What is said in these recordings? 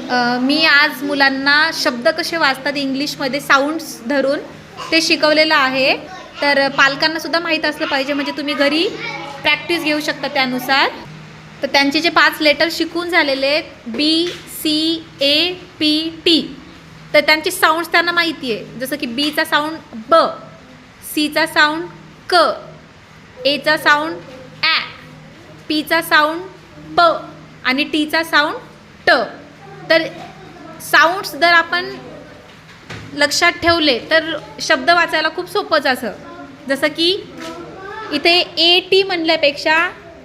मी आज मुलांना शब्द कसे वाचतात इंग्लिशमध्ये साऊंड्स धरून ते शिकवलेलं आहे. तर पालकांनासुद्धा माहीत असलं पाहिजे, म्हणजे तुम्ही घरी प्रॅक्टिस घेऊ शकता त्यानुसार. तर त्यांचे जे 5 लेटर शिकून झालेले आहेत BCAPT, तर त्यांचे साऊंड्स त्यांना माहिती आहे. जसं की बीचा साऊंड ब, सीचा साऊंड क, एचा साऊंड ॲ, पीचा साऊंड प आणि टीचा साऊंड ट. तर साऊंड्स जर आपण लक्षात ठेवले तर शब्द वाचायला खूप सोपंच असं. जसं की इथे AT म्हणल्यापेक्षा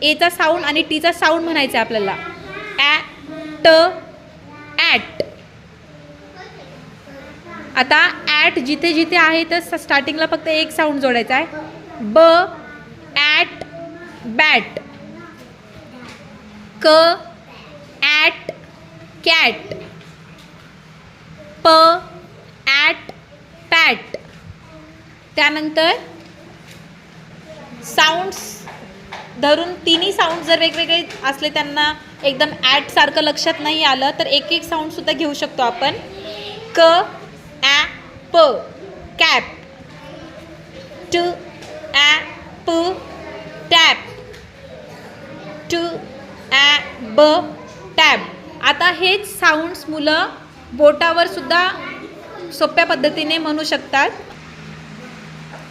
एचा साऊंड आणि टीचा साऊंड म्हणायचं आहे आपल्याला. ॲ ट ॲट. आता ॲट जिथे जिथे आहे तर स्टार्टिंगला फक्त एक साऊंड जोडायचा आहे. ब ॲट बॅट. क ॲट कॅट. प ॲट पॅट. त्यानंतर साऊंड्स धरून तिन्ही साऊंड जर वेगवेगळे असले, त्यांना एकदम ॲटसारखं लक्षात नाही आलं तर एक एक साऊंडसुद्धा घेऊ शकतो आपण. क ॲ प कॅप. ट ॲ प टॅप. ट ॲ ब टॅब. आता हेच साऊंड्स मुलं बोटावर सुद्धा सोप्या पद्धतीने म्हणू शकतात.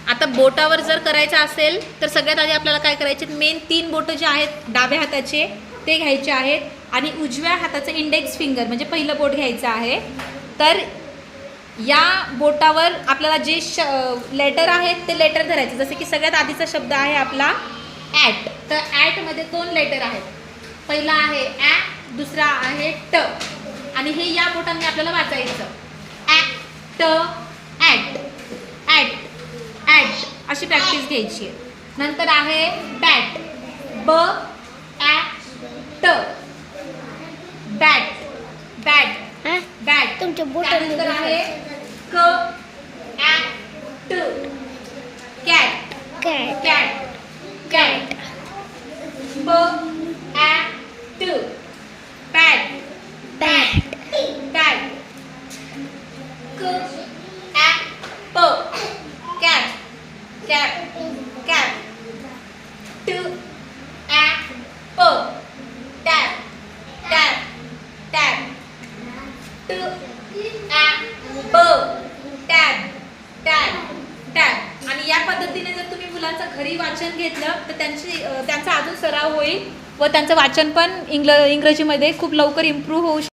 आता बोटावर जर करायचं असेल तर सगळ्यात आधी आपल्याला काय करायचे, मेन 3 बोटं जे आहेत डाव्या हाताचे ते घ्यायचे आहेत आणि उजव्या हाताचं इंडेक्स फिंगर म्हणजे पहिलं बोट घ्यायचं आहे. तर या बोटावर आपल्याला जे लेटर आहेत ते लेटर धरायचे. जसे की सगळ्यात आधीचा शब्द आहे आपला ॲट. तर ॲटमध्ये 2 लेटर आहेत. पहिला आहे ॲ, दुसरा आहे ट आणि हे या बोटांनी आपल्याला वाचायचं. ॲ ट ॲट ॲट ॲट अशी प्रॅक्टिस घ्यायची आहे. नंतर आहे बॅट. ब ॲ ट बॅट बॅट बॅट. तुमच्या त्यानंतर आहे क ॲ ट कॅट कॅट कॅट कॅट. ब ॲ ट पॅट बॅट पॅट. क ॲ प कॅप कॅप कॅप. ट ॲ प टॅप टॅप टॅप. ट ॲ ब टॅप टॅप टॅप. आणि या पद्धतीने जर तुम्ही मुलांचं घरी वाचन घेतलं तर त्यांचा अजून सराव होईल व त्यांचं वाचन पण इंग्रजीमध्ये खूप लवकर इम्प्रूव्ह होऊ शकतं.